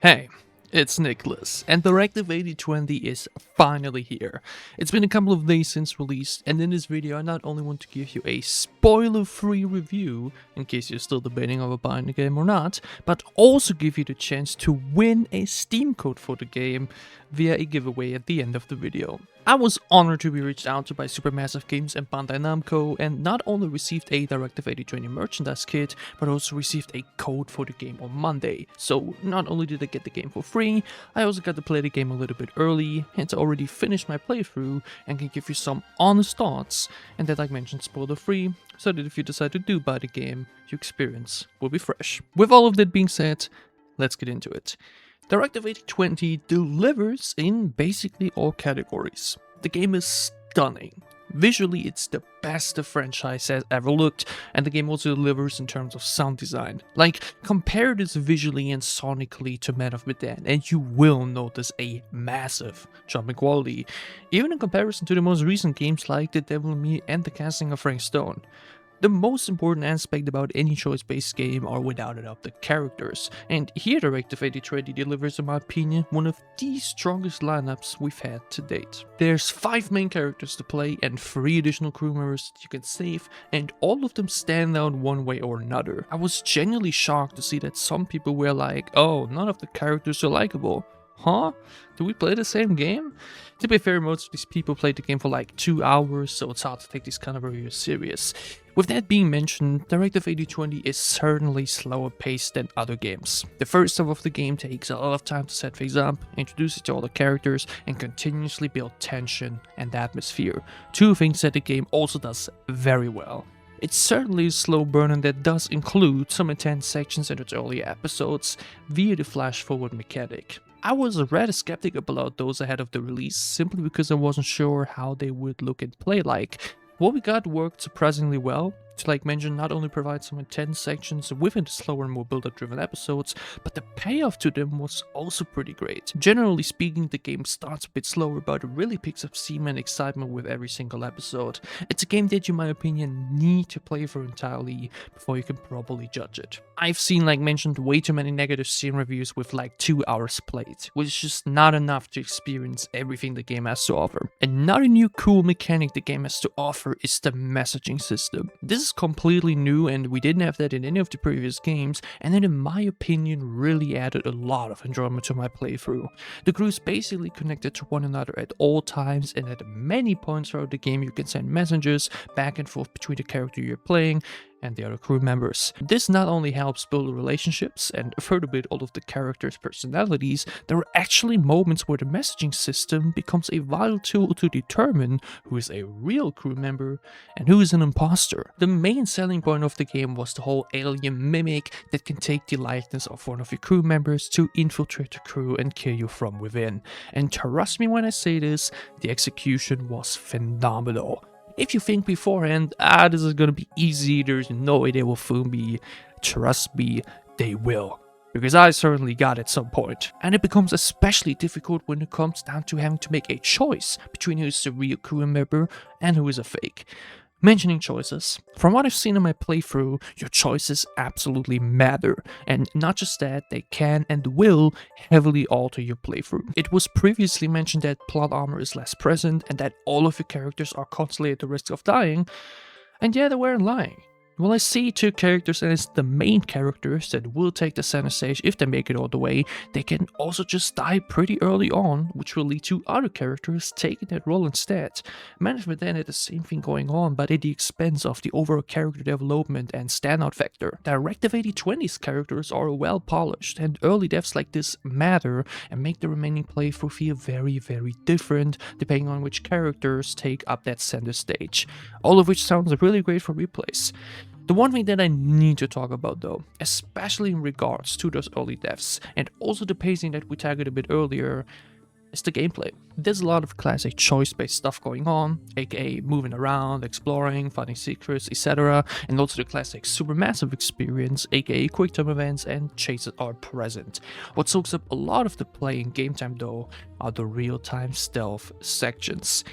Hey, it's Niclas, and Directive 8020 is finally here. It's been a couple of days since release, and in this video I not only want to give you a spoiler-free review, in case you're still debating over buying the game or not, but also give you the chance to win a Steam code for the game via a giveaway at the end of the video. I was honored to be reached out to by Supermassive Games and Bandai Namco, and not only received a Directive 8020 merchandise kit, but also received a code for the game on Monday. So not only did I get the game for free, I also got to play the game a little bit early, and already finished my playthrough and can give you some honest thoughts, and that, like mentioned, spoiler free, so that if you decide to do buy the game, your experience will be fresh. With all of that being said, let's get into it. Directive 8020 delivers in basically all categories. The game is stunning. Visually, it's the best the franchise has ever looked, and the game also delivers in terms of sound design. Like, compare this visually and sonically to Man of Medan, and you will notice a massive jump in quality, even in comparison to the most recent games like The Devil in Me and the casting of Frank Stone. The most important aspect about any choice-based game are without a doubt the characters, and here Directive 8020 delivers, in my opinion, one of the strongest lineups we've had to date. There's 5 main characters to play and 3 additional crew members that you can save, and all of them stand out one way or another. I was genuinely shocked to see that some people were like, oh, none of the characters are likable. Huh? Do we play the same game? To be fair, most of these people played the game for like 2 hours, so it's hard to take these kind of reviews serious. With that being mentioned, Directive 8020 is certainly slower paced than other games. The first half of the game takes a lot of time to set things up, introduce you to all the characters, and continuously build tension and atmosphere. 2 things that the game also does very well. It's certainly a slow burner that does include some intense sections in its early episodes via the flash forward mechanic. I was rather skeptical about those ahead of the release, simply because I wasn't sure how they would look and play like. What we got worked surprisingly well. To like mention, not only provide some intense sections within the slower and more build-up driven episodes, but the payoff to them was also pretty great. Generally speaking, the game starts a bit slower, but it really picks up steam and excitement with every single episode. It's a game that you, in my opinion, need to play for entirely before you can properly judge it. I've seen, like mentioned, way too many negative Steam reviews with like 2 hours played, which is just not enough to experience everything the game has to offer. Another new cool mechanic the game has to offer is the messaging system. This is completely new, and we didn't have that in any of the previous games, and it, in my opinion, really added a lot of enjoyment to my playthrough. The crew is basically connected to one another at all times, and at many points throughout the game you can send messages back and forth between the character you're playing and the other crew members. This not only helps build relationships and further build all of the characters' personalities, there are actually moments where the messaging system becomes a vital tool to determine who is a real crew member and who is an imposter. The main selling point of the game was the whole alien mimic that can take the likeness of one of your crew members to infiltrate the crew and kill you from within. And trust me when I say this, the execution was phenomenal. If you think beforehand, this is gonna be easy, there's no way they will fool me, trust me, they will. Because I certainly got at some point. And it becomes especially difficult when it comes down to having to make a choice between who is a real crew member and who is a fake. Mentioning choices, from what I've seen in my playthrough, your choices absolutely matter, and not just that, they can and will heavily alter your playthrough. It was previously mentioned that plot armor is less present and that all of your characters are constantly at the risk of dying, and yeah, they weren't lying. Well, I see 2 characters as the main characters that will take the center stage if they make it all the way. They can also just die pretty early on, which will lead to other characters taking that role instead. Man of Medan had the same thing going on, but at the expense of the overall character development and standout factor. Directive 8020's characters are well polished, and early deaths like this matter and make the remaining playthrough feel very, very different depending on which characters take up that center stage. All of which sounds really great for replays. The one thing that I need to talk about though, especially in regards to those early deaths, and also the pacing that we tackled a bit earlier, is the gameplay. There's a lot of classic choice-based stuff going on, aka moving around, exploring, finding secrets, etc. And also the classic Supermassive experience, aka quick time events and chases are present. What soaks up a lot of the play in game time though are the real-time stealth sections.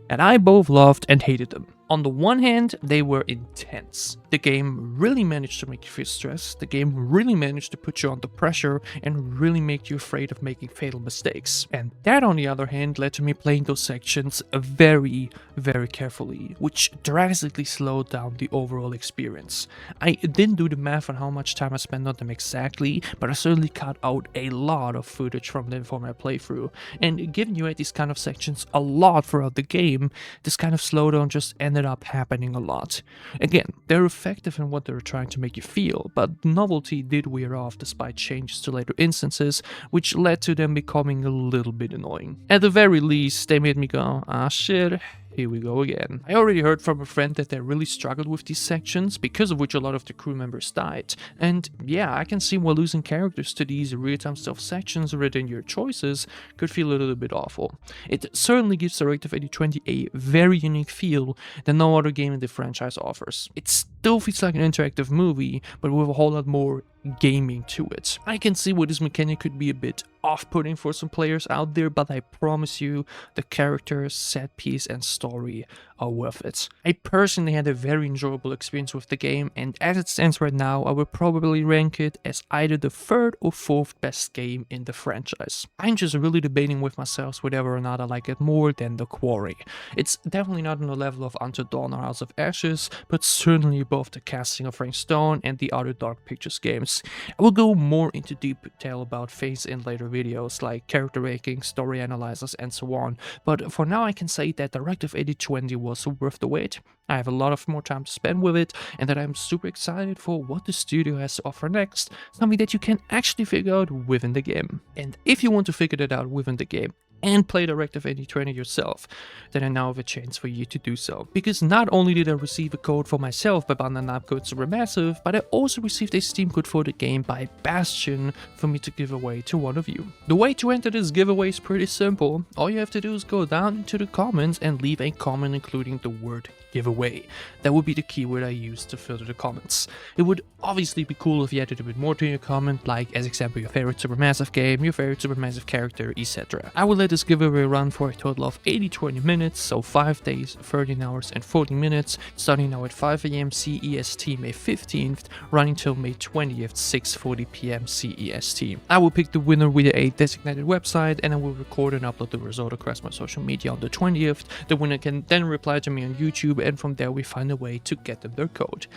And I both loved and hated them. On the one hand, they were intense. The game really managed to make you feel stressed, the game really managed to put you under pressure and really make you afraid of making fatal mistakes. And that, on the other hand, led to me playing those sections very, very carefully, which drastically slowed down the overall experience. I didn't do the math on how much time I spent on them exactly, but I certainly cut out a lot of footage from them for my playthrough. And given you had these kind of sections a lot throughout the game, this kind of slowdown just ended up happening a lot. Again, they're effective in what they're trying to make you feel, but novelty did wear off despite changes to later instances, which led to them becoming a little bit annoying. At the very least, they made me go, ah shit, here we go again. I already heard from a friend that they really struggled with these sections, because of which a lot of the crew members died. And yeah, I can see why losing characters to these real-time stealth sections within your choices could feel a little bit awful. It certainly gives Directive 8020 a very unique feel that no other game in the franchise offers. It still feels like an interactive movie, but with a whole lot more gaming to it. I can see why this mechanic could be a bit off-putting for some players out there, but I promise you, the characters, set piece and story are worth it. I personally had a very enjoyable experience with the game, and as it stands right now, I would probably rank it as either the third or fourth best game in the franchise. I'm just really debating with myself whether or not I like it more than The Quarry. It's definitely not on the level of Until Dawn or House of Ashes, but certainly above the casting of Frank Stone and the other Dark Pictures games. I will go more into deep detail about Phase in later videos, like character ranking, story analysis and so on, but for now I can say that Directive 8020 was worth the wait. I have a lot of more time to spend with it, and that I'm super excited for what the studio has to offer next, something that you can actually figure out within the game. And if you want to figure that out within the game, and play Directive 8020 yourself, then I now have a chance for you to do so. Because not only did I receive a code for myself by Bandai Namco Supermassive, but I also received a Steam code for the game by Bastion for me to give away to one of you. The way to enter this giveaway is pretty simple. All you have to do is go down into the comments and leave a comment including the word giveaway. That would be the keyword I used to filter the comments. It would obviously be cool if you added a bit more to your comment, like as example your favorite Supermassive game, your favorite Supermassive character, etc. I will let this giveaway run for a total of 80-20 minutes, so 5 days, 13 hours and 40 minutes, starting now at 5 AM CEST May 15th, running till May 20th, 6:40 PM CEST. I will pick the winner via a designated website, and I will record and upload the result across my social media on the 20th. The winner can then reply to me on YouTube, and from there we find a way to get them their code.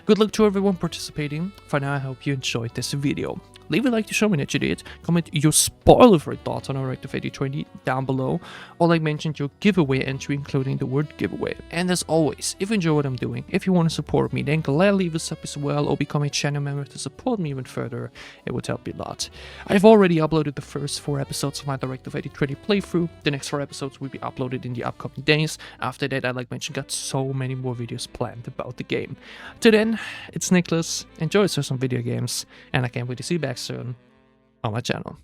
Good luck to everyone participating. For now, I hope you enjoyed this video. Leave a like to show me that you did, comment your spoiler-free thoughts on Directive 8020 down below, or like mentioned your giveaway entry including the word giveaway. And as always, if you enjoy what I'm doing, if you want to support me, then gladly leave a sub as well, or become a channel member to support me even further. It would help me a lot. I've already uploaded the first 4 episodes of my Directive 8020 playthrough. The next 4 episodes will be uploaded in the upcoming days. After that, I like mentioned, got so many more videos planned about the game. Till then, it's Niclas, enjoy yourself some video games, and I can't wait to see you back soon on my channel.